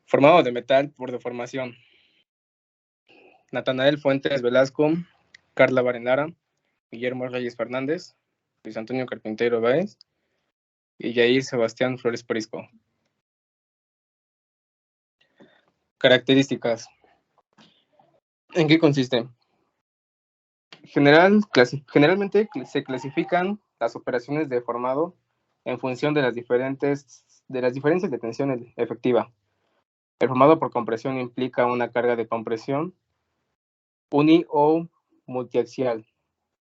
Formado de metal por deformación: Natanael Fuentes Velasco, Carla Barenara, Guillermo Reyes Fernández, Luis Antonio Carpintero Báez y Yair Sebastián Flores Prisco. Características. ¿En qué consiste? Generalmente se clasifican las operaciones de formado en función de las diferencias de tensión efectiva. El formado por compresión implica una carga de compresión uni o multiaxial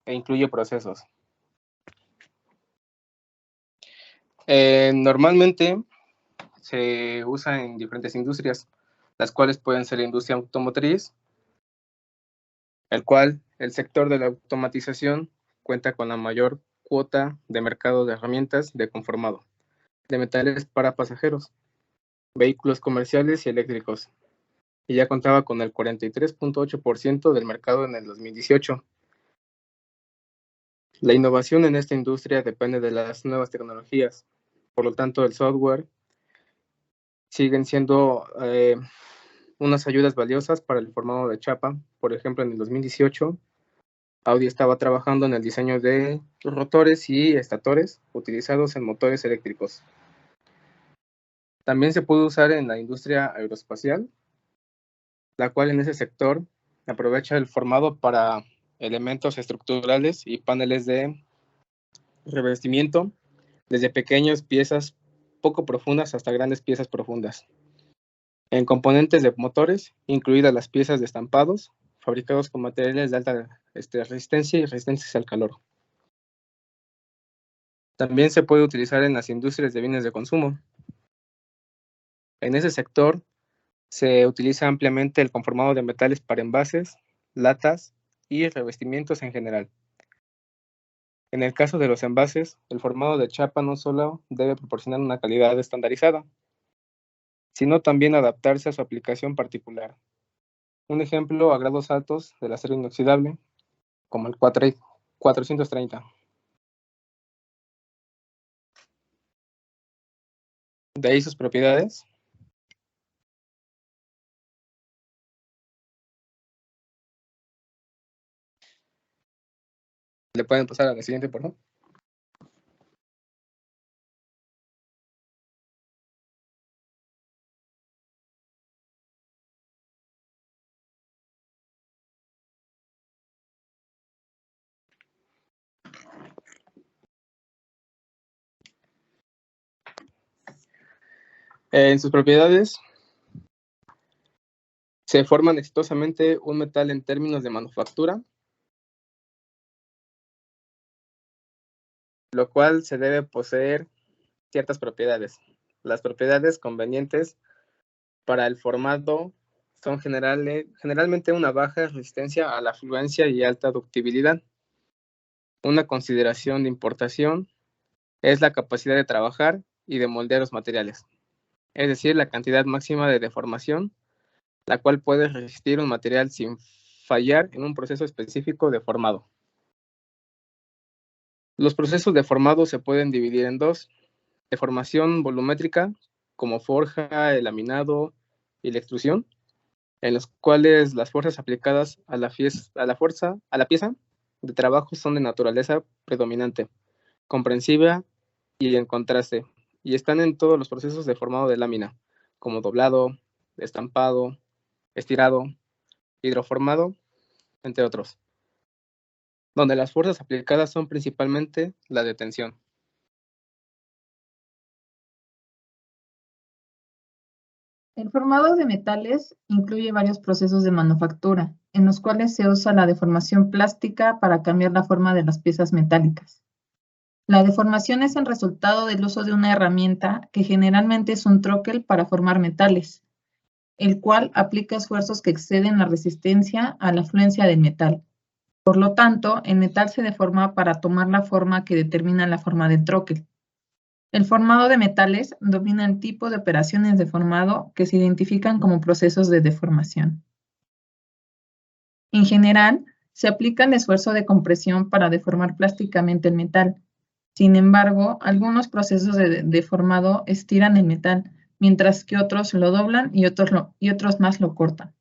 e incluye procesos. Normalmente se usa en diferentes industrias, las cuales pueden ser la industria automotriz, el cual el sector de la automatización cuenta con la mayor cuota de mercado de herramientas de conformado de metales para pasajeros, vehículos comerciales y eléctricos, y ya contaba con el 43.8% del mercado en el 2018. La innovación en esta industria depende de las nuevas tecnologías, por lo tanto el software siguen siendo unas ayudas valiosas para el formado de chapa. Por ejemplo, en el 2018, Audi estaba trabajando en el diseño de rotores y estatores utilizados en motores eléctricos. También se puede usar en la industria aeroespacial, la cual en ese sector aprovecha el formado para elementos estructurales y paneles de revestimiento, desde pequeñas piezas poco profundas hasta grandes piezas profundas. En componentes de motores, incluidas las piezas de estampados, fabricados con materiales de alta resistencia y resistencia al calor. También se puede utilizar en las industrias de bienes de consumo. En ese sector se utiliza ampliamente el conformado de metales para envases, latas y revestimientos en general. En el caso de los envases, el formado de chapa no solo debe proporcionar una calidad estandarizada, sino también adaptarse a su aplicación particular. Un ejemplo a grados altos del acero inoxidable, como el 430. De ahí sus propiedades. ¿Le pueden pasar a la siguiente, por favor? En sus propiedades, se forman exitosamente un metal en términos de manufactura, lo cual se debe poseer ciertas propiedades. Las propiedades convenientes para el formado son generalmente una baja resistencia a la fluencia y alta ductibilidad. Una consideración de importación es la capacidad de trabajar y de moldear los materiales, es decir, la cantidad máxima de deformación, la cual puede resistir un material sin fallar en un proceso específico de formado. Los procesos de formado se pueden dividir en dos: deformación volumétrica, como forja, el laminado y la extrusión, en los cuales las fuerzas aplicadas a la pieza de trabajo son de naturaleza predominante, comprensiva y en contraste, y están en todos los procesos de formado de lámina, como doblado, estampado, estirado, hidroformado, entre otros, donde las fuerzas aplicadas son principalmente la de tensión. El formado de metales incluye varios procesos de manufactura, en los cuales se usa la deformación plástica para cambiar la forma de las piezas metálicas. La deformación es el resultado del uso de una herramienta que generalmente es un troquel para formar metales, el cual aplica esfuerzos que exceden la resistencia a la fluencia del metal. Por lo tanto, el metal se deforma para tomar la forma que determina la forma del troquel. El formado de metales domina el tipo de operaciones de formado que se identifican como procesos de deformación. En general, se aplica el esfuerzo de compresión para deformar plásticamente el metal. Sin embargo, algunos procesos de deformado estiran el metal, mientras que otros lo doblan y otros más lo cortan.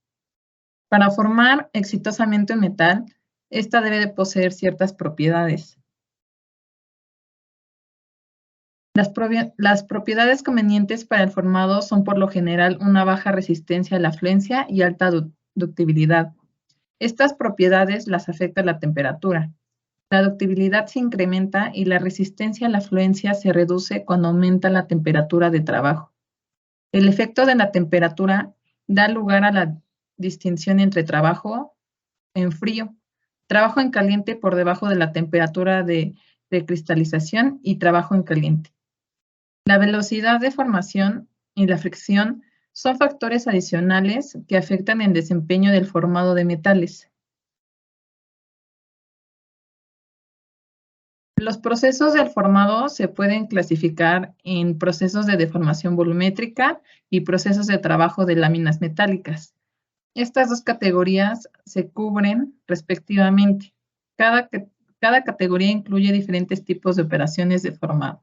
Para formar exitosamente un metal, esta debe de poseer ciertas propiedades. Las propiedades convenientes para el formado son por lo general una baja resistencia a la fluencia y alta ductibilidad. Estas propiedades las afecta la temperatura. La ductibilidad se incrementa y la resistencia a la fluencia se reduce cuando aumenta la temperatura de trabajo. El efecto de la temperatura da lugar a la distinción entre trabajo en frío, trabajo en caliente por debajo de la temperatura de cristalización y trabajo en caliente. La velocidad de formación y la fricción son factores adicionales que afectan el desempeño del formado de metales. Los procesos del formado se pueden clasificar en procesos de deformación volumétrica y procesos de trabajo de láminas metálicas. Estas dos categorías se cubren respectivamente. Cada categoría incluye diferentes tipos de operaciones de formado.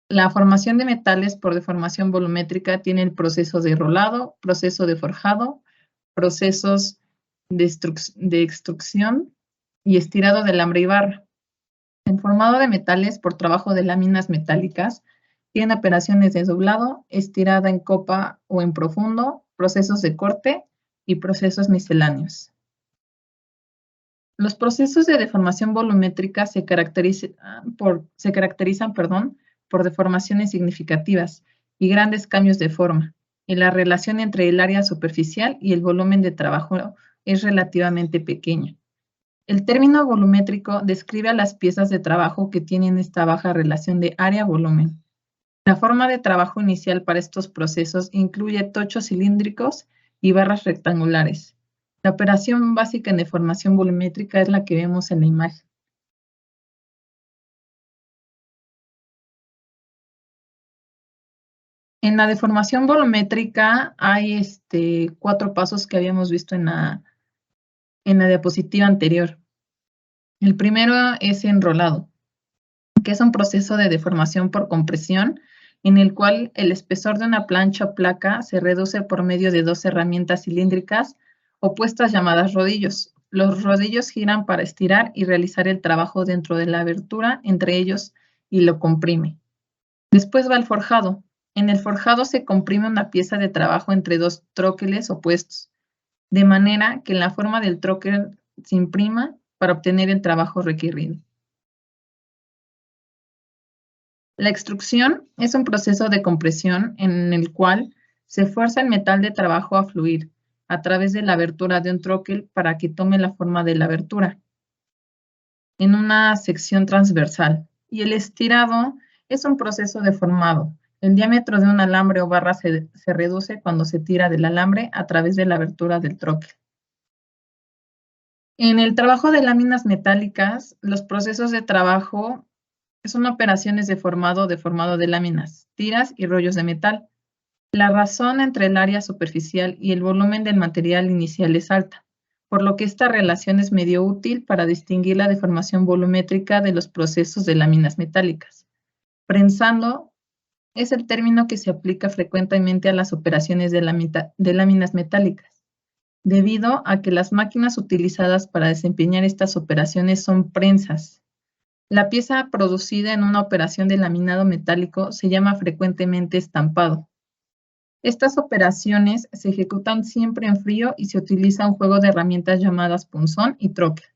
La formación de metales por deformación volumétrica tiene el proceso de rolado, proceso de forjado, procesos de extrusión y estirado de alambre y barra. El formado de metales por trabajo de láminas metálicas tiene operaciones de doblado, estirada en copa o en profundo, procesos de corte y procesos misceláneos. Los procesos de deformación volumétrica se caracterizan por deformaciones significativas y grandes cambios de forma, y la relación entre el área superficial y el volumen de trabajo es relativamente pequeña. El término volumétrico describe a las piezas de trabajo que tienen esta baja relación de área-volumen. La forma de trabajo inicial para estos procesos incluye tochos cilíndricos y barras rectangulares. La operación básica en deformación volumétrica es la que vemos en la imagen. En la deformación volumétrica hay 4 pasos que habíamos visto en la diapositiva anterior. El primero es enrolado, que es un proceso de deformación por compresión en el cual el espesor de una plancha o placa se reduce por medio de 2 herramientas cilíndricas opuestas llamadas rodillos. Los rodillos giran para estirar y realizar el trabajo dentro de la abertura entre ellos y lo comprime. Después va el forjado. En el forjado se comprime una pieza de trabajo entre 2 tróqueles opuestos, de manera que la forma del tróquel se imprima para obtener el trabajo requerido. La extrusión es un proceso de compresión en el cual se fuerza el metal de trabajo a fluir a través de la abertura de un tróquel para que tome la forma de la abertura en una sección transversal. Y el estirado es un proceso de formado. El diámetro de un alambre o barra se reduce cuando se tira del alambre a través de la abertura del tróquel. En el trabajo de láminas metálicas, los procesos de trabajo son operaciones de formado de láminas, tiras y rollos de metal. La razón entre el área superficial y el volumen del material inicial es alta, por lo que esta relación es medio útil para distinguir la deformación volumétrica de los procesos de láminas metálicas. Prensando es el término que se aplica frecuentemente a las operaciones de láminas metálicas, debido a que las máquinas utilizadas para desempeñar estas operaciones son prensas. La pieza producida en una operación de laminado metálico se llama frecuentemente estampado. Estas operaciones se ejecutan siempre en frío y se utiliza un juego de herramientas llamadas punzón y tróquel.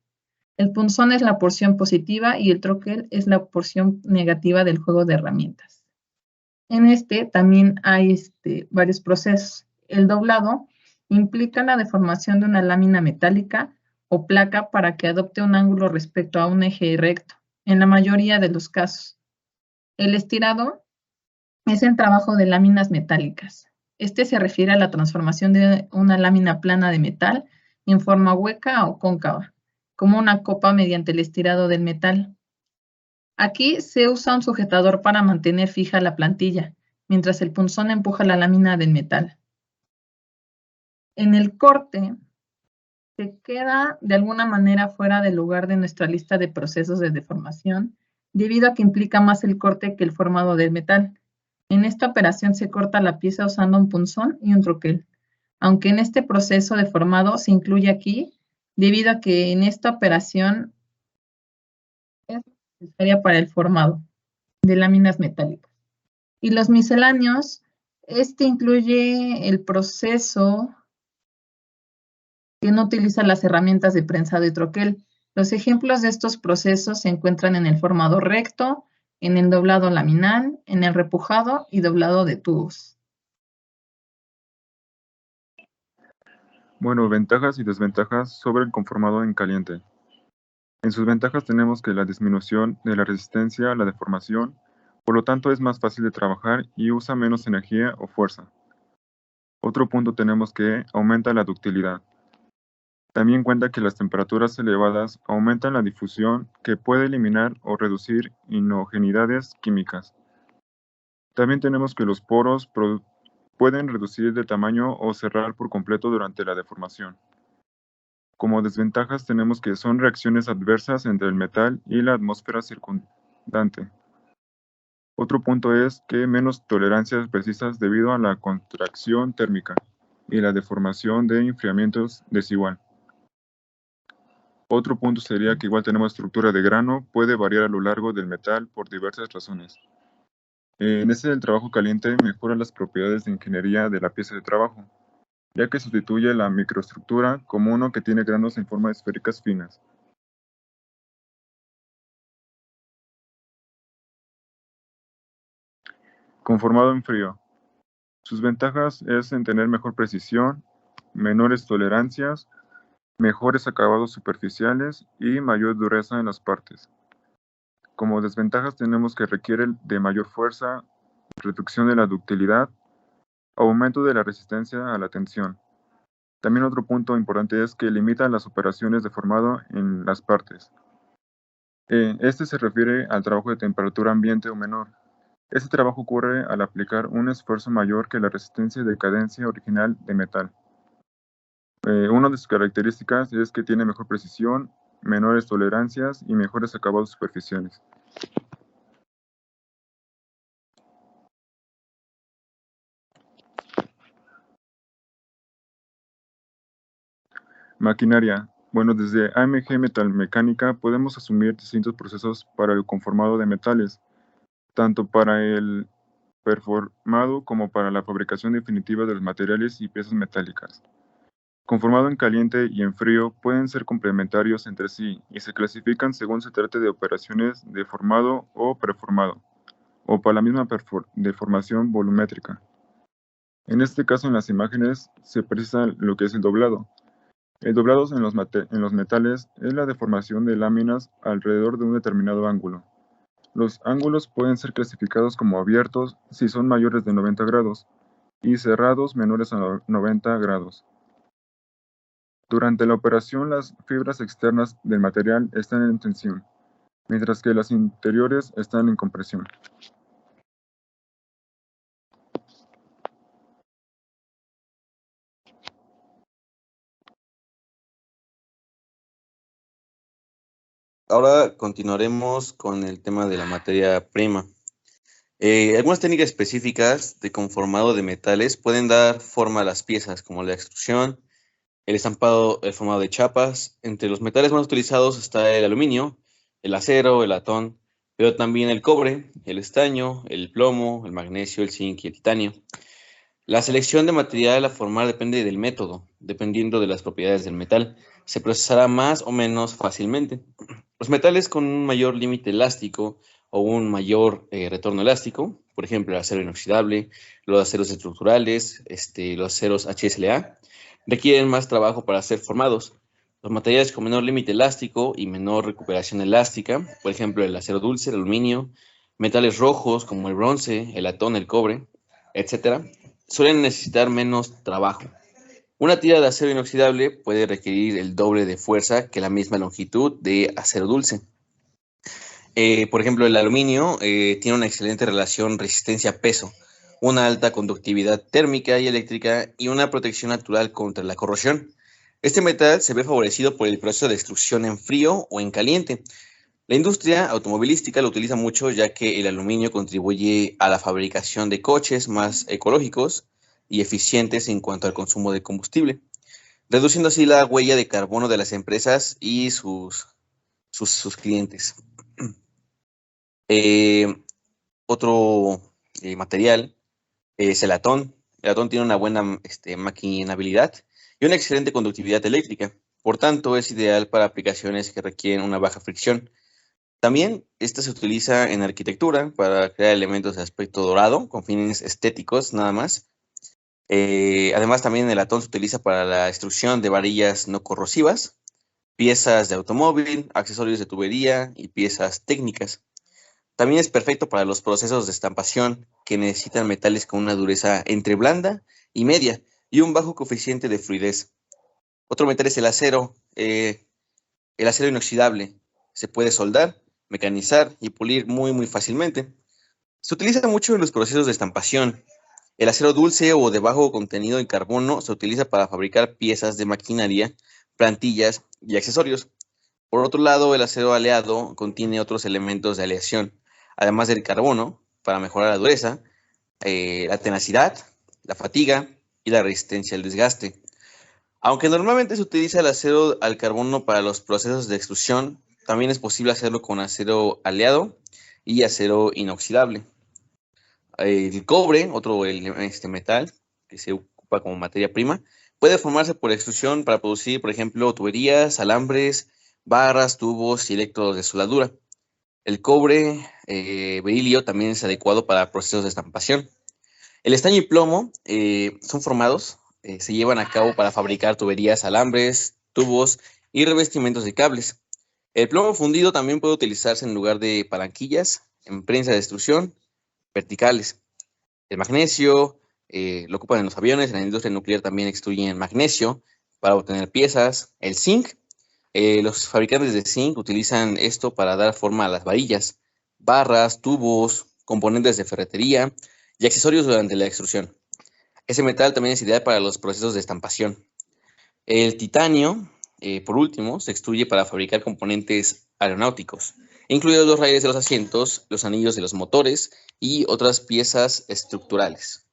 El punzón es la porción positiva y el tróquel es la porción negativa del juego de herramientas. En también hay varios procesos. El doblado implica la deformación de una lámina metálica o placa para que adopte un ángulo respecto a un eje recto, en la mayoría de los casos. El estirado es el trabajo de láminas metálicas. Se refiere a la transformación de una lámina plana de metal en forma hueca o cóncava, como una copa mediante el estirado del metal. Aquí se usa un sujetador para mantener fija la plantilla, mientras el punzón empuja la lámina del metal. En el corte, se queda de alguna manera fuera del lugar de nuestra lista de procesos de deformación, debido a que implica más el corte que el formado del metal. En esta operación se corta la pieza usando un punzón y un troquel, aunque en este proceso de formado se incluye aquí, debido a que en esta operación es necesaria para el formado de láminas metálicas. Y los misceláneos, este incluye el proceso que no utiliza las herramientas de prensado y troquel. Los ejemplos de estos procesos se encuentran en el formado recto, en el doblado laminal, en el repujado y doblado de tubos. Bueno, ventajas y desventajas sobre el conformado en caliente. En sus ventajas tenemos que la disminución de la resistencia a la deformación, por lo tanto es más fácil de trabajar y usa menos energía o fuerza. Otro punto tenemos que aumenta la ductilidad. También cuenta que las temperaturas elevadas aumentan la difusión que puede eliminar o reducir inhomogeneidades químicas. También tenemos que los poros pueden reducir de tamaño o cerrar por completo durante la deformación. Como desventajas tenemos que son reacciones adversas entre el metal y la atmósfera circundante. Otro punto es que menos tolerancias precisas debido a la contracción térmica y la deformación de enfriamientos desigual. Otro punto sería que igual tenemos estructura de grano, puede variar a lo largo del metal por diversas razones. En este del trabajo caliente mejora las propiedades de ingeniería de la pieza de trabajo, ya que sustituye la microestructura como uno que tiene granos en forma de esféricas finas. Conformado en frío. Sus ventajas es en tener mejor precisión, menores tolerancias, mejores acabados superficiales y mayor dureza en las partes. Como desventajas tenemos que requiere de mayor fuerza, reducción de la ductilidad, aumento de la resistencia a la tensión. También otro punto importante es que limita las operaciones de formado en las partes. Este se refiere al trabajo de temperatura ambiente o menor. Este trabajo ocurre al aplicar un esfuerzo mayor que la resistencia de cadencia original de metal. Una de sus características es que tiene mejor precisión, menores tolerancias y mejores acabados superficiales. Maquinaria. Bueno, desde AMG Metalmecánica podemos asumir distintos procesos para el conformado de metales, tanto para el performado como para la fabricación definitiva de los materiales y piezas metálicas. Conformado en caliente y en frío pueden ser complementarios entre sí y se clasifican según se trate de operaciones de formado o preformado, o para la misma deformación volumétrica. En este caso, en las imágenes se precisa lo que es el doblado. El doblado en los metales es la deformación de láminas alrededor de un determinado ángulo. Los ángulos pueden ser clasificados como abiertos si son mayores de 90 grados y cerrados menores a 90 grados. Durante la operación, las fibras externas del material están en tensión, mientras que las interiores están en compresión. Ahora continuaremos con el tema de la materia prima. Algunas técnicas específicas de conformado de metales pueden dar forma a las piezas, como la extrusión, el estampado, el formado de chapas. Entre los metales más utilizados está el aluminio, el acero, el latón, pero también el cobre, el estaño, el plomo, el magnesio, el zinc y el titanio. La selección de material a formar depende del método. Dependiendo de las propiedades del metal, se procesará más o menos fácilmente. Los metales con un mayor límite elástico o un mayor retorno elástico, por ejemplo el acero inoxidable, los aceros estructurales, los aceros HSLA, requieren más trabajo para ser formados. Los materiales con menor límite elástico y menor recuperación elástica, por ejemplo el acero dulce, el aluminio, metales rojos como el bronce, el latón, el cobre, etc., suelen necesitar menos trabajo. Una tira de acero inoxidable puede requerir el doble de fuerza que la misma longitud de acero dulce. Por ejemplo, el aluminio tiene una excelente relación resistencia-peso, una alta conductividad térmica y eléctrica y una protección natural contra la corrosión. Este metal se ve favorecido por el proceso de extrusión en frío o en caliente. La industria automovilística lo utiliza mucho ya que el aluminio contribuye a la fabricación de coches más ecológicos y eficientes en cuanto al consumo de combustible, reduciendo así la huella de carbono de las empresas y sus clientes. Otro material es el latón. El latón tiene una buena maquinabilidad y una excelente conductividad eléctrica. Por tanto, es ideal para aplicaciones que requieren una baja fricción. También esta se utiliza en arquitectura para crear elementos de aspecto dorado con fines estéticos nada más. Además, también el latón se utiliza para la extrusión de varillas no corrosivas, piezas de automóvil, accesorios de tubería y piezas técnicas. También es perfecto para los procesos de estampación que necesitan metales con una dureza entre blanda y media y un bajo coeficiente de fluidez. Otro metal es el acero inoxidable. Se puede soldar, mecanizar y pulir muy fácilmente. Se utiliza mucho en los procesos de estampación. El acero dulce o de bajo contenido en carbono se utiliza para fabricar piezas de maquinaria, plantillas y accesorios. Por otro lado, el acero aleado contiene otros elementos de aleación, además del carbono, para mejorar la dureza, la tenacidad, la fatiga y la resistencia al desgaste. Aunque normalmente se utiliza el acero al carbono para los procesos de extrusión, también es posible hacerlo con acero aleado y acero inoxidable. El cobre, otro metal que se ocupa como materia prima, puede formarse por extrusión para producir, por ejemplo, tuberías, alambres, barras, tubos y electrodos de soldadura. El cobre berilio también es adecuado para procesos de estampación. El estaño y plomo son formados, se llevan a cabo para fabricar tuberías, alambres, tubos y revestimientos de cables. El plomo fundido también puede utilizarse en lugar de palanquillas en prensa de extrusión verticales. El magnesio lo ocupan en los aviones, en la industria nuclear también extruyen magnesio para obtener piezas. El zinc, los fabricantes de zinc utilizan esto para dar forma a las varillas, barras, tubos, componentes de ferretería y accesorios durante la extrusión. Ese metal también es ideal para los procesos de estampación. El titanio, por último, se extruye para fabricar componentes aeronáuticos, incluidos los raíles de los asientos, los anillos de los motores y otras piezas estructurales.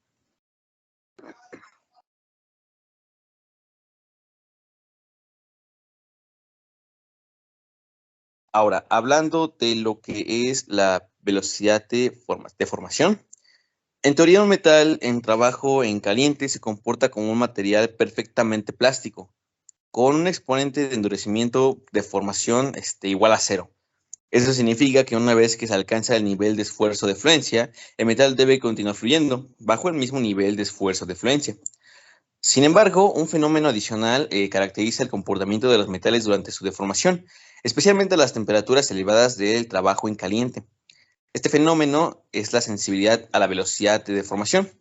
Ahora, hablando de lo que es la velocidad de formación, en teoría un metal en trabajo en caliente se comporta como un material perfectamente plástico, con un exponente de endurecimiento de formación igual a 0. Eso significa que una vez que se alcanza el nivel de esfuerzo de fluencia, el metal debe continuar fluyendo bajo el mismo nivel de esfuerzo de fluencia. Sin embargo, un fenómeno adicional caracteriza el comportamiento de los metales durante su deformación, especialmente a las temperaturas elevadas del trabajo en caliente. Este fenómeno es la sensibilidad a la velocidad de deformación.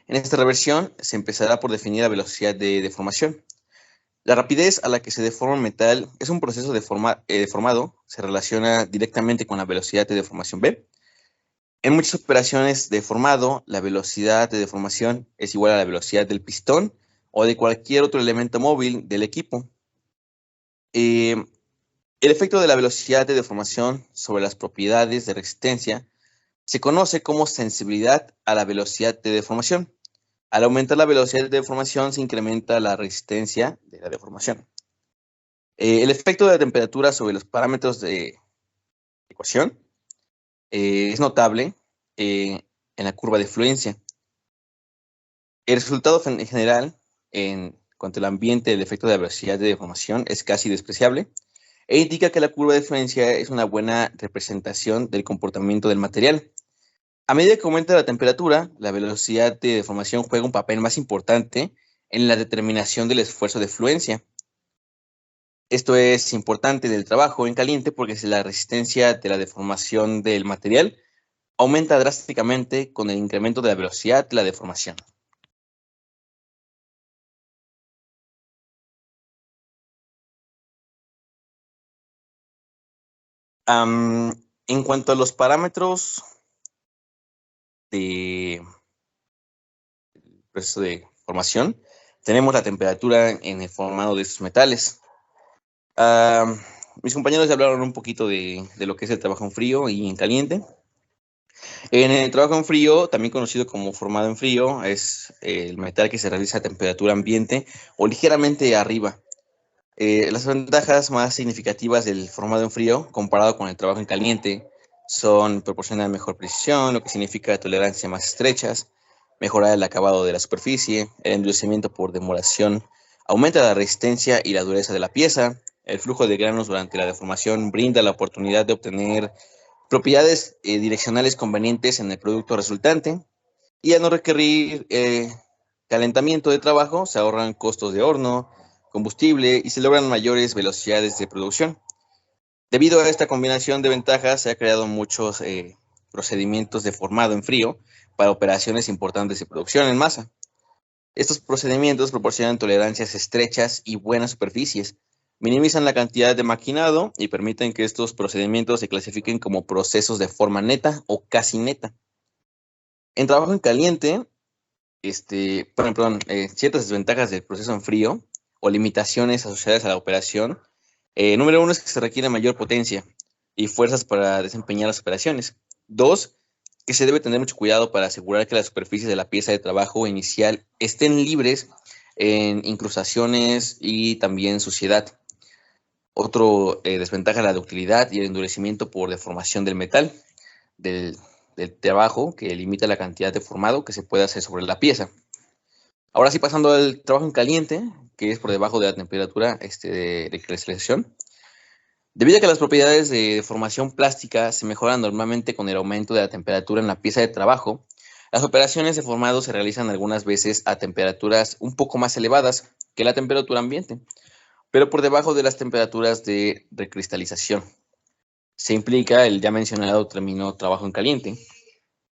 En esta reversión se empezará por definir la velocidad de deformación. La rapidez a la que se deforma un metal es un proceso deformado, se relaciona directamente con la velocidad de deformación B. En muchas operaciones de formado, la velocidad de deformación es igual a la velocidad del pistón o de cualquier otro elemento móvil del equipo. El efecto de la velocidad de deformación sobre las propiedades de resistencia se conoce como sensibilidad a la velocidad de deformación. Al aumentar la velocidad de deformación se incrementa la resistencia de la deformación. El efecto de la temperatura sobre los parámetros de ecuación es notable en la curva de fluencia. El resultado en general, en cuanto al ambiente, el efecto de la velocidad de deformación es casi despreciable e indica que la curva de fluencia es una buena representación del comportamiento del material. A medida que aumenta la temperatura, la velocidad de deformación juega un papel más importante en la determinación del esfuerzo de fluencia. Esto es importante del trabajo en caliente porque si la resistencia de la deformación del material aumenta drásticamente con el incremento de la velocidad de la deformación. En cuanto a los parámetros de proceso de formación, tenemos la temperatura en el formado de estos metales. mis compañeros ya hablaron un poquito de lo que es el trabajo en frío y en caliente. En el trabajo en frío, también conocido como formado en frío, es el metal que se realiza a temperatura ambiente o ligeramente arriba. Las ventajas más significativas del formado en frío comparado con el trabajo en caliente son proporcionar mejor precisión, lo que significa tolerancias más estrechas, mejorar el acabado de la superficie, el endurecimiento por demoración, aumenta la resistencia y la dureza de la pieza, el flujo de granos durante la deformación brinda la oportunidad de obtener propiedades direccionales convenientes en el producto resultante y al no requerir calentamiento de trabajo se ahorran costos de horno, combustible y se logran mayores velocidades de producción. Debido a esta combinación de ventajas se han creado muchos procedimientos de formado en frío para operaciones importantes de producción en masa. Estos procedimientos proporcionan tolerancias estrechas y buenas superficies, minimizan la cantidad de maquinado y permiten que estos procedimientos se clasifiquen como procesos de forma neta o casi neta. En trabajo en caliente, ciertas desventajas del proceso en frío o limitaciones asociadas a la operación. Número 1 es que se requiere mayor potencia y fuerzas para desempeñar las operaciones. 2, que se debe tener mucho cuidado para asegurar que las superficies de la pieza de trabajo inicial estén libres en incrustaciones y también suciedad. Otro desventaja es la ductilidad y el endurecimiento por deformación del metal del trabajo, que limita la cantidad de formado que se puede hacer sobre la pieza. Ahora sí, pasando al trabajo en caliente, que es por debajo de la temperatura de cristalización. Debido a que las propiedades de deformación plástica se mejoran normalmente con el aumento de la temperatura en la pieza de trabajo, las operaciones de formado se realizan algunas veces a temperaturas un poco más elevadas que la temperatura ambiente, pero por debajo de las temperaturas de recristalización. Se implica el ya mencionado término trabajo en caliente.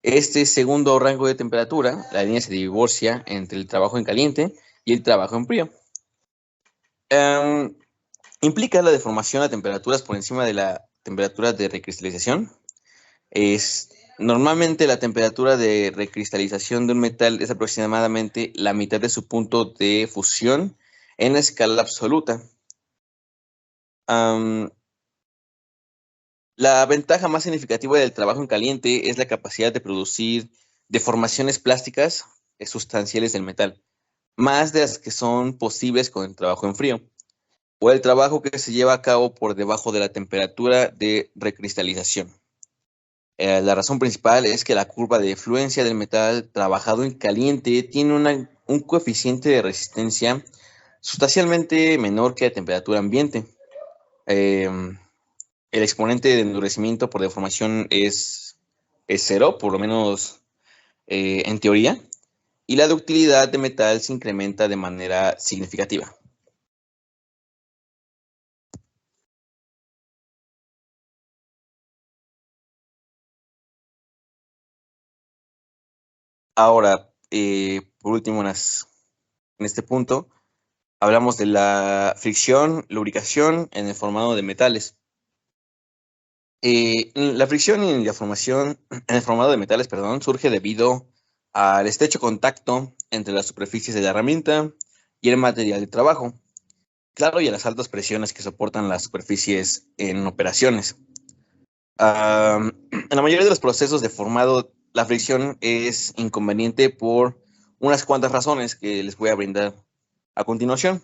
Este segundo rango de temperatura, la línea se divorcia entre el trabajo en caliente y el trabajo en frío. Implica la deformación a temperaturas por encima de la temperatura de recristalización. Normalmente la temperatura de recristalización de un metal es aproximadamente la mitad de su punto de fusión en la escala absoluta. La ventaja más significativa del trabajo en caliente es la capacidad de producir deformaciones plásticas sustanciales del metal, más de las que son posibles con el trabajo en frío, o el trabajo que se lleva a cabo por debajo de la temperatura de recristalización. La razón principal es que la curva de fluencia del metal trabajado en caliente tiene un coeficiente de resistencia sustancialmente menor que a temperatura ambiente. El exponente de endurecimiento por deformación es 0, por lo menos en teoría, y la ductilidad de metal se incrementa de manera significativa. Ahora, por último, en este punto, hablamos de la fricción, lubricación en el formado de metales. La fricción y la formación en el formado de metales, surge debido al estrecho contacto entre las superficies de la herramienta y el material de trabajo. Claro, y a las altas presiones que soportan las superficies en operaciones. En la mayoría de los procesos de formado, la fricción es inconveniente por unas cuantas razones que les voy a brindar a continuación.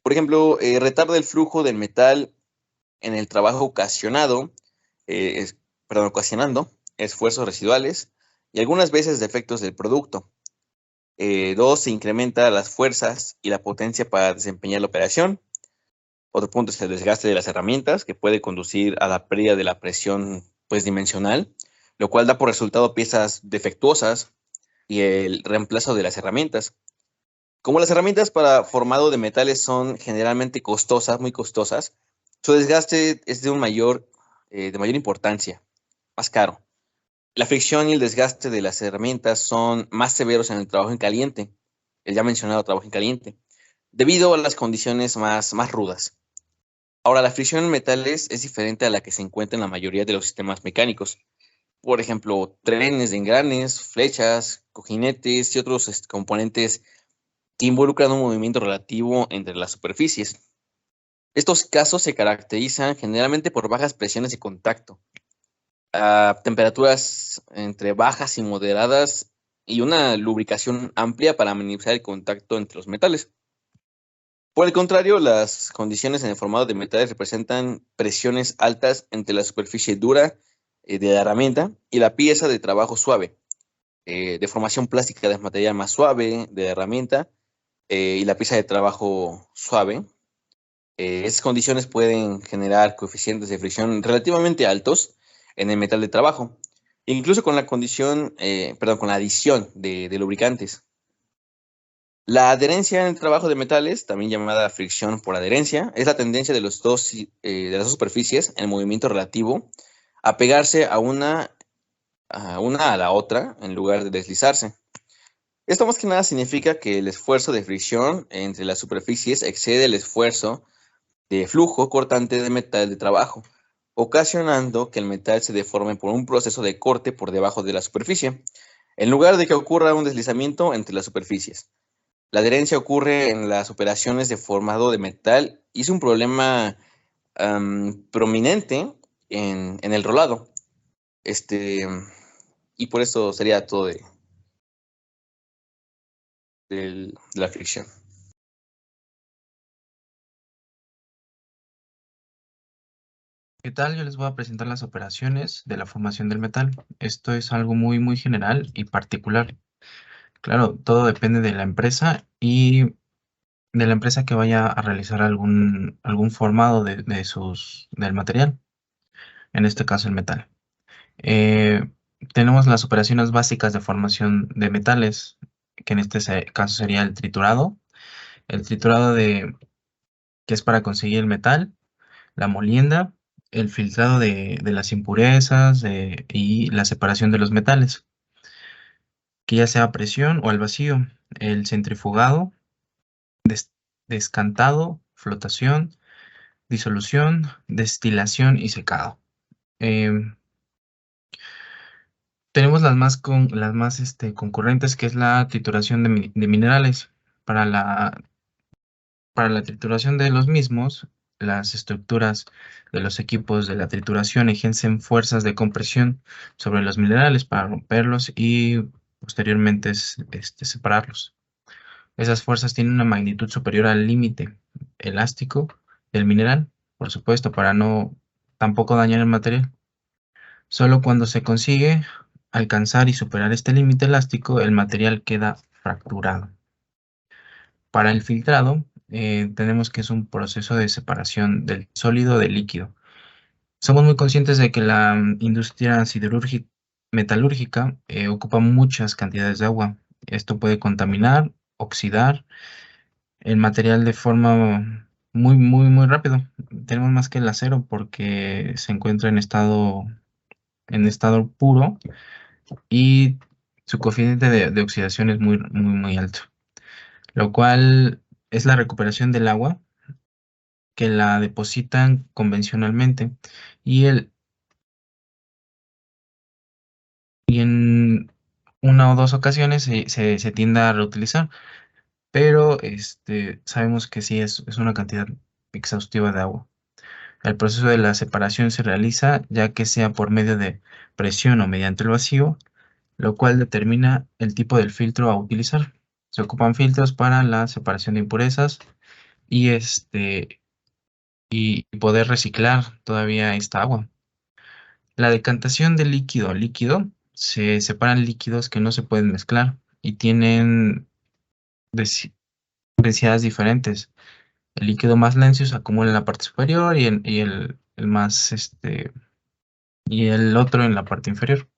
Por ejemplo, retarda el flujo del metal en el trabajo ocasionando esfuerzos residuales y algunas veces defectos del producto. 2, se incrementa las fuerzas y la potencia para desempeñar la operación. Otro punto es el desgaste de las herramientas, que puede conducir a la pérdida de la presión dimensional, lo cual da por resultado piezas defectuosas y el reemplazo de las herramientas. Como las herramientas para formado de metales son generalmente costosas, muy costosas, su desgaste es de mayor importancia, más caro. La fricción y el desgaste de las herramientas son más severos en el trabajo en caliente, el ya mencionado trabajo en caliente, debido a las condiciones más rudas. Ahora, la fricción en metales es diferente a la que se encuentra en la mayoría de los sistemas mecánicos. Por ejemplo, trenes de engranes, flechas, cojinetes y otros componentes que involucran un movimiento relativo entre las superficies. Estos casos se caracterizan generalmente por bajas presiones de contacto, a temperaturas entre bajas y moderadas y una lubricación amplia para minimizar el contacto entre los metales. Por el contrario, las condiciones en el formado de metales representan presiones altas entre la superficie dura de la herramienta y la pieza de trabajo suave, deformación plástica del material más suave de la herramienta y la pieza de trabajo suave. Esas condiciones pueden generar coeficientes de fricción relativamente altos en el metal de trabajo, incluso con la condición, con la adición de lubricantes. La adherencia en el trabajo de metales, también llamada fricción por adherencia, es la tendencia de las dos superficies en movimiento relativo a pegarse a la otra en lugar de deslizarse. Esto más que nada significa que el esfuerzo de fricción entre las superficies excede el esfuerzo de flujo cortante de metal de trabajo, ocasionando que el metal se deforme por un proceso de corte por debajo de la superficie, en lugar de que ocurra un deslizamiento entre las superficies. La adherencia ocurre en las operaciones de formado de metal y es un problema prominente en el rolado. Y por eso sería todo de la fricción. ¿Qué tal? Yo les voy a presentar las operaciones de la formación del metal. Esto es algo muy, muy general y particular. Claro, todo depende de la empresa y de la empresa que vaya a realizar algún formado del material, en este caso el metal. Tenemos las operaciones básicas de formación de metales, que en este caso sería el triturado. El triturado que es para conseguir el metal, la molienda, el filtrado de las impurezas y la separación de los metales, que ya sea a presión o al vacío, el centrifugado, descantado, flotación, disolución, destilación y secado. Tenemos las más concurrentes, que es la trituración de minerales. Para la trituración de los mismos, las estructuras de los equipos de la trituración ejercen fuerzas de compresión sobre los minerales para romperlos y posteriormente separarlos. Esas fuerzas tienen una magnitud superior al límite elástico del mineral, por supuesto, para no tampoco dañar el material. Solo cuando se consigue alcanzar y superar este límite elástico, el material queda fracturado. Para el filtrado, tenemos que es un proceso de separación del sólido del líquido. Somos muy conscientes de que la industria metalúrgica ocupa muchas cantidades de agua. Esto puede contaminar, oxidar el material de forma muy, muy, muy rápido. Tenemos más que el acero porque se encuentra en estado puro y su coeficiente de oxidación es muy, muy, muy alto, lo cual es la recuperación del agua que la depositan convencionalmente y en una o dos ocasiones se tiende a reutilizar, pero sabemos que sí es una cantidad exhaustiva de agua. El proceso de la separación se realiza ya que sea por medio de presión o mediante el vacío, lo cual determina el tipo del filtro a utilizar. Se ocupan filtros para la separación de impurezas y poder reciclar todavía esta agua. La decantación de líquido a líquido, se separan líquidos que no se pueden mezclar y tienen densidades diferentes. El líquido más lencio se acumula en la parte superior y el otro en la parte inferior.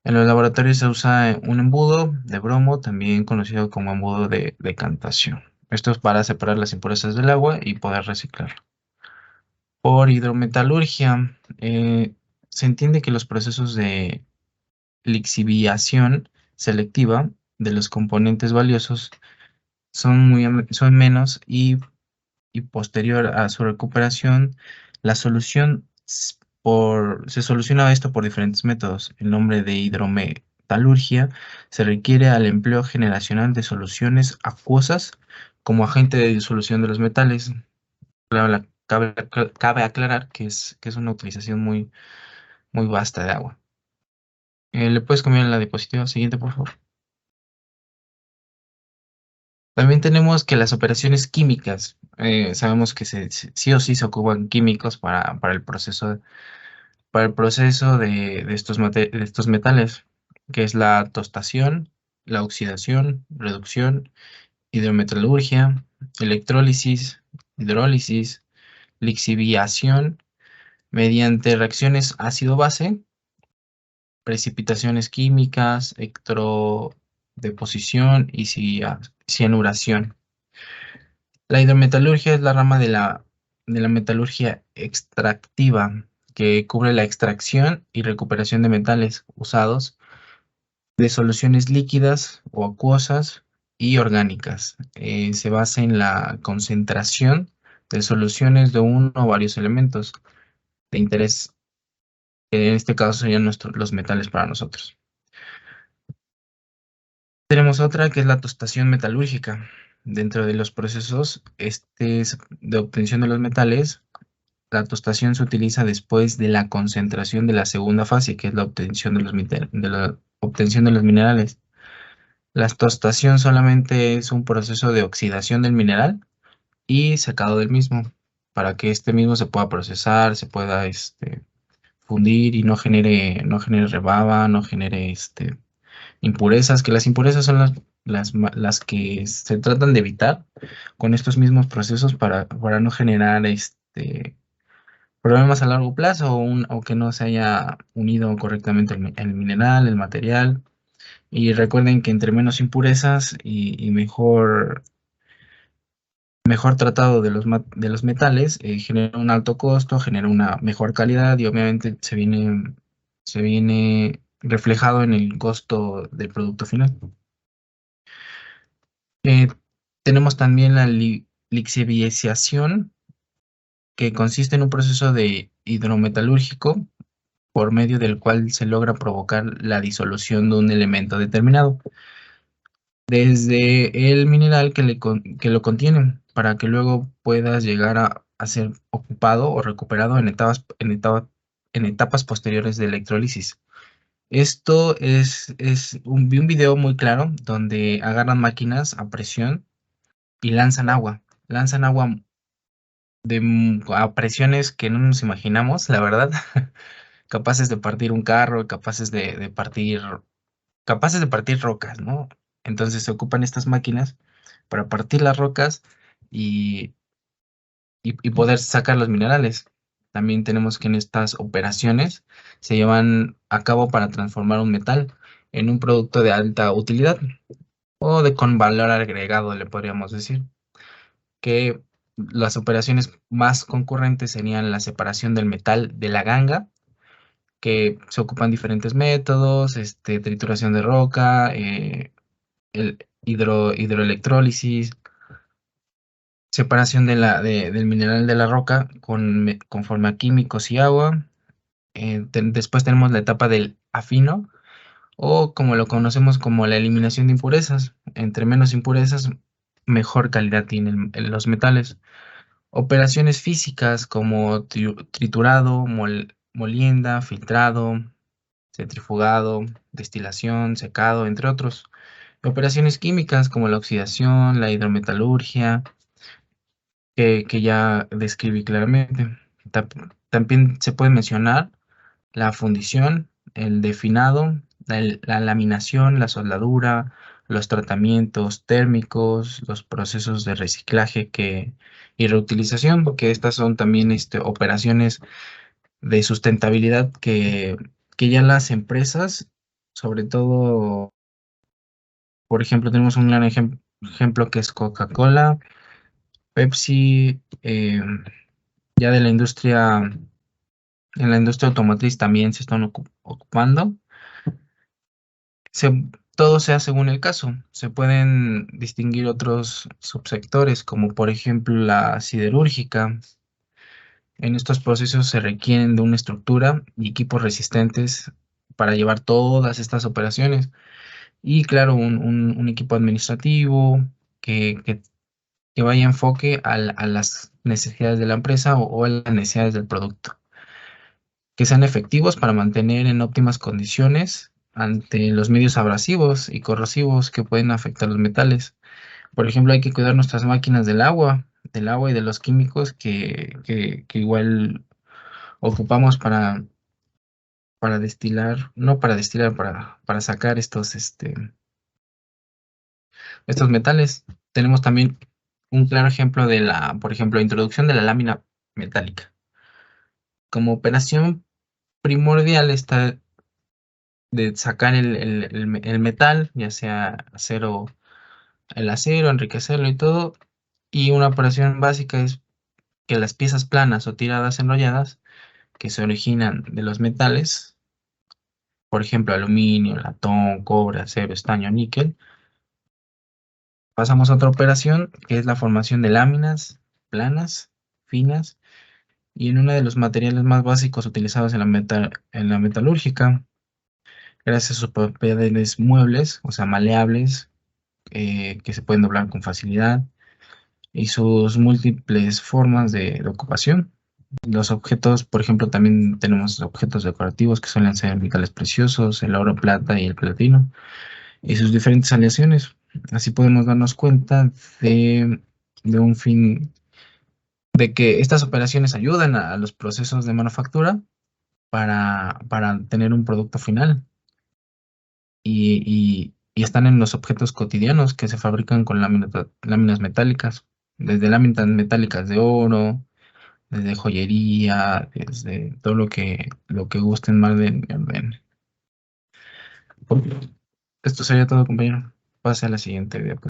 En los laboratorios se usa un embudo de bromo, también conocido como embudo de decantación. Esto es para separar las impurezas del agua y poder reciclarlo. Por hidrometalurgia, se entiende que los procesos de lixiviación selectiva de los componentes valiosos son menos y posterior a su recuperación, la solución se soluciona esto por diferentes métodos. El nombre de hidrometalurgia se requiere al empleo generacional de soluciones acuosas como agente de disolución de los metales. Cabe aclarar que es una utilización muy vasta de agua. ¿Le puedes cambiar la diapositiva siguiente, por favor? También tenemos que las operaciones químicas, sabemos que sí o sí se ocupan químicos para el proceso, de estos metales, que es la tostación, la oxidación, reducción, hidrometalurgia, electrólisis, hidrólisis, lixiviación, mediante reacciones ácido-base, precipitaciones químicas, electrodeposición y cianuración. La hidrometalurgia es la rama de la metalurgia extractiva que cubre la extracción y recuperación de metales usados de soluciones líquidas o acuosas y orgánicas. Se basa en la concentración de soluciones de uno o varios elementos de interés, que en este caso serían los metales para nosotros. Tenemos otra que es la tostación metalúrgica. Dentro de los procesos de obtención de los metales, la tostación se utiliza después de la concentración de la segunda fase, que es la obtención de los minerales. La tostación solamente es un proceso de oxidación del mineral y secado del mismo, para que este mismo se pueda procesar, se pueda fundir y no genere rebaba, no genere impurezas, que las impurezas son las que se tratan de evitar con estos mismos procesos para no generar problemas a largo plazo o que no se haya unido correctamente el mineral, el material. Y recuerden que entre menos impurezas y mejor tratado de los metales, genera un alto costo, genera una mejor calidad y obviamente se viene reflejado en el costo del producto final. Tenemos también la lixiviación, que consiste en un proceso de hidrometalúrgico por medio del cual se logra provocar la disolución de un elemento determinado desde el mineral que lo contiene, para que luego puedas llegar a ser ocupado o recuperado en etapas posteriores de electrólisis. Esto vi un video muy claro donde agarran máquinas a presión y lanzan agua a presiones que no nos imaginamos, la verdad, capaces de partir un carro, capaces de partir rocas, ¿no? Entonces se ocupan estas máquinas para partir las rocas y poder sacar los minerales. También tenemos que en estas operaciones se llevan a cabo para transformar un metal en un producto de alta utilidad o con valor agregado, le podríamos decir. Que las operaciones más concurrentes serían la separación del metal de la ganga, que se ocupan diferentes métodos, trituración de roca, el hidroelectrólisis, separación del mineral de la roca con forma químicos y agua. Después tenemos la etapa del afino, o como lo conocemos como la eliminación de impurezas. Entre menos impurezas, mejor calidad tienen los metales. Operaciones físicas como triturado, molienda, filtrado, centrifugado, destilación, secado, entre otros. Operaciones químicas como la oxidación, la hidrometalurgia, que ya describí claramente. También se puede mencionar la fundición, el definado, la laminación, la soldadura, los tratamientos térmicos, los procesos de reciclaje y reutilización, porque estas son también operaciones de sustentabilidad que ya las empresas, sobre todo, por ejemplo, tenemos un gran ejemplo que es Coca-Cola, Pepsi, ya de la industria, en la industria automotriz también se están ocupando. Todo sea según el caso. Se pueden distinguir otros subsectores, como por ejemplo la siderúrgica. En estos procesos se requieren de una estructura y equipos resistentes para llevar todas estas operaciones. Y claro, un equipo administrativo que vaya enfoque a las necesidades de la empresa o las necesidades del producto. Que sean efectivos para mantener en óptimas condiciones ante los medios abrasivos y corrosivos que pueden afectar los metales. Por ejemplo, hay que cuidar nuestras máquinas del agua y de los químicos que igual ocupamos para destilar, no para destilar, para sacar estos metales. Tenemos también un claro ejemplo de por ejemplo, introducción de la lámina metálica. Como operación primordial está de sacar el metal, ya sea el acero, enriquecerlo y todo. Y una operación básica es que las piezas planas o tiradas enrolladas que se originan de los metales, por ejemplo, aluminio, latón, cobre, acero, estaño, níquel, pasamos a otra operación que es la formación de láminas planas, finas, y en uno de los materiales más básicos utilizados en la metalúrgica, gracias a sus propiedades muebles, o sea, maleables, que se pueden doblar con facilidad, y sus múltiples formas de ocupación. Los objetos, por ejemplo, también tenemos objetos decorativos que suelen ser metales preciosos, el oro, plata y el platino, y sus diferentes aleaciones. Así podemos darnos cuenta de un fin, de que estas operaciones ayudan a los procesos de manufactura para tener un producto final. Y están en los objetos cotidianos que se fabrican con láminas metálicas, desde láminas metálicas de oro, desde joyería, desde todo lo que gusten más de. Esto sería todo, compañero. Pase a la siguiente diapositiva.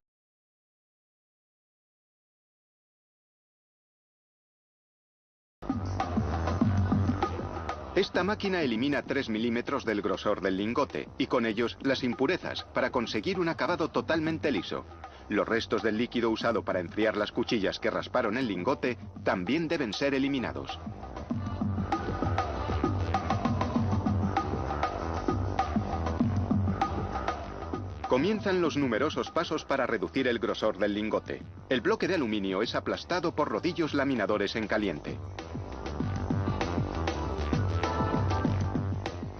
Esta máquina elimina 3 milímetros del grosor del lingote y con ellos las impurezas para conseguir un acabado totalmente liso. Los restos del líquido usado para enfriar las cuchillas que rasparon el lingote también deben ser eliminados. Comienzan los numerosos pasos para reducir el grosor del lingote. El bloque de aluminio es aplastado por rodillos laminadores en caliente.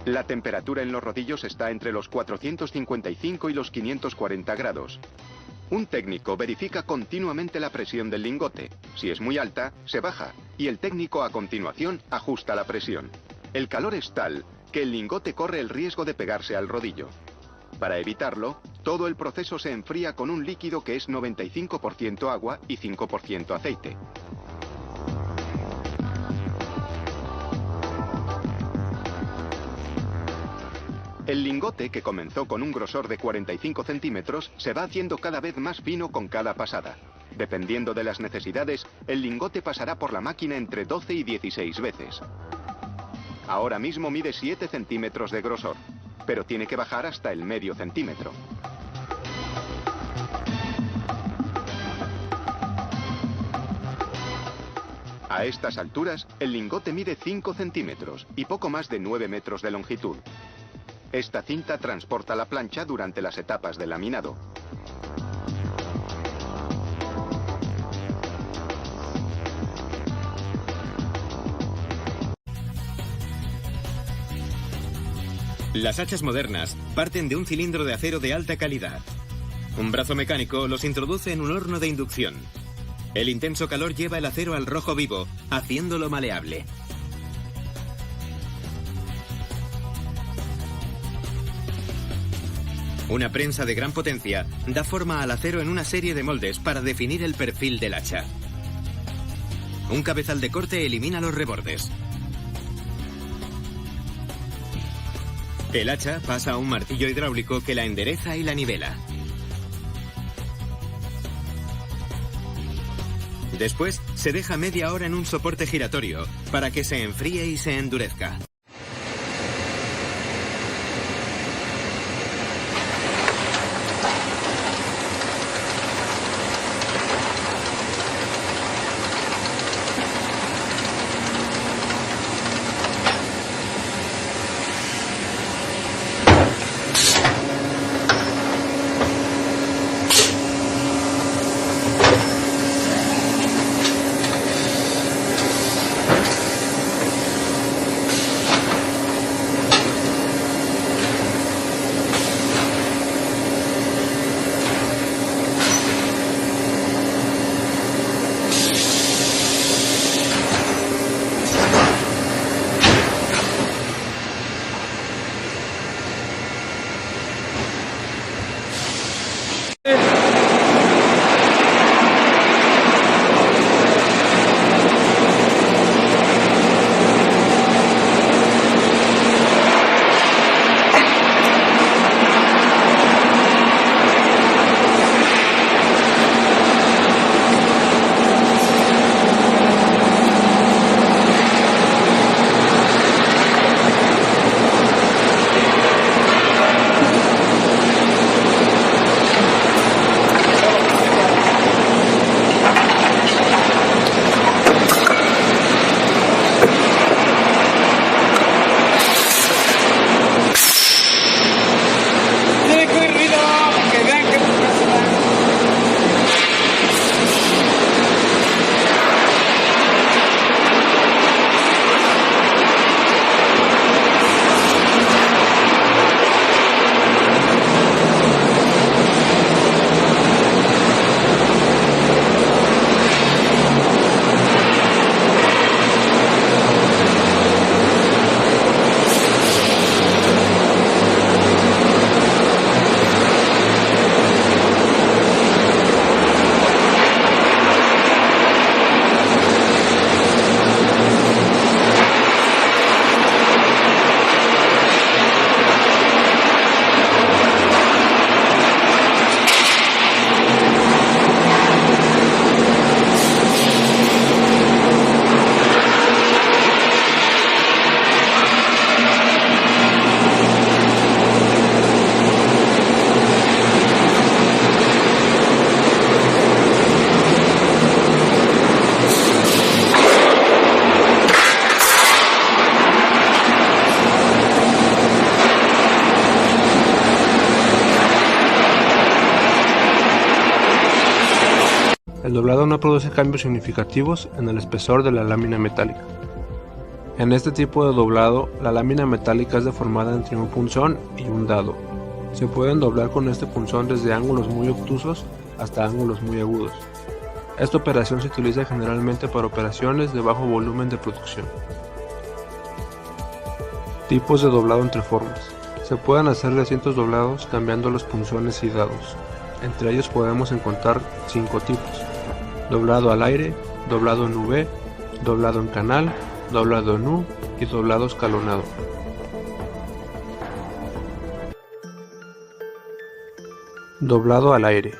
La temperatura en los rodillos está entre los 455 y los 540 grados. Un técnico verifica continuamente la presión del lingote. Si es muy alta, se baja y el técnico a continuación ajusta la presión. El calor es tal que el lingote corre el riesgo de pegarse al rodillo. Para evitarlo, todo el proceso se enfría con un líquido que es 95% agua y 5% aceite. El lingote, que comenzó con un grosor de 45 centímetros, se va haciendo cada vez más fino con cada pasada. Dependiendo de las necesidades, el lingote pasará por la máquina entre 12 y 16 veces. Ahora mismo mide 7 centímetros de grosor, pero tiene que bajar hasta el medio centímetro. A estas alturas, el lingote mide 5 centímetros y poco más de 9 metros de longitud. Esta cinta transporta la plancha durante las etapas de laminado. Las hachas modernas parten de un cilindro de acero de alta calidad. Un brazo mecánico los introduce en un horno de inducción. El intenso calor lleva el acero al rojo vivo, haciéndolo maleable. Una prensa de gran potencia da forma al acero en una serie de moldes para definir el perfil del hacha. Un cabezal de corte elimina los rebordes. El hacha pasa a un martillo hidráulico que la endereza y la nivela. Después se deja media hora en un soporte giratorio para que se enfríe y se endurezca. El doblado no produce cambios significativos en el espesor de la lámina metálica. En este tipo de doblado, la lámina metálica es deformada entre un punzón y un dado. Se pueden doblar con este punzón desde ángulos muy obtusos hasta ángulos muy agudos. Esta operación se utiliza generalmente para operaciones de bajo volumen de producción. Tipos de doblado entre formas. Se pueden hacer distintos doblados cambiando los punzones y dados. Entre ellos podemos encontrar 5 tipos: doblado al aire, doblado en V, doblado en canal, doblado en U y doblado escalonado. Doblado al aire.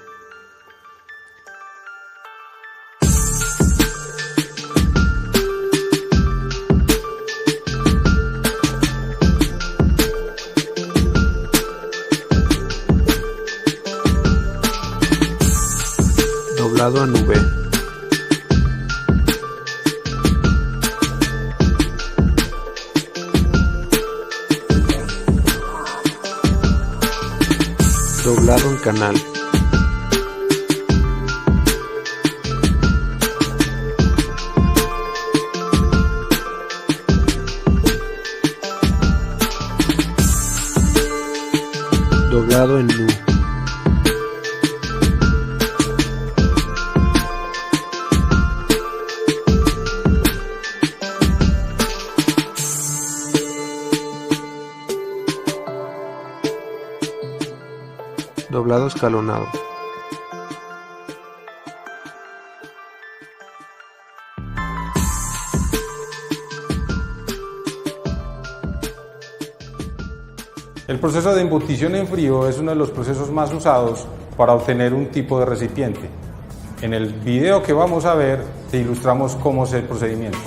Doblado en V. Doblado en canal. Doblado en U. Doblado escalonado. El proceso de embutición en frío es uno de los procesos más usados para obtener un tipo de recipiente. En el video que vamos a ver, te ilustramos cómo es el procedimiento.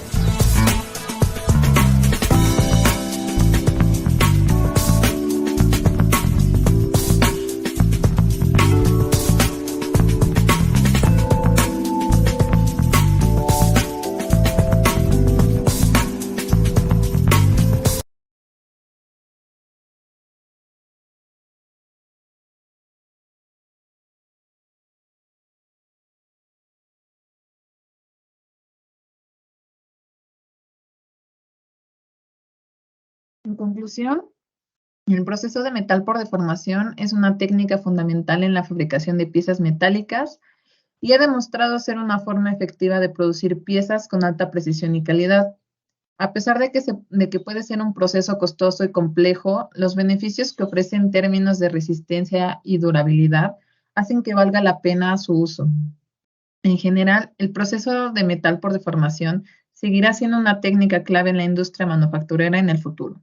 En conclusión, el proceso de metal por deformación es una técnica fundamental en la fabricación de piezas metálicas y ha demostrado ser una forma efectiva de producir piezas con alta precisión y calidad. A pesar de que puede ser un proceso costoso y complejo, los beneficios que ofrece en términos de resistencia y durabilidad hacen que valga la pena su uso. En general, el proceso de metal por deformación seguirá siendo una técnica clave en la industria manufacturera en el futuro.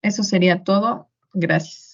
Eso sería todo. Gracias.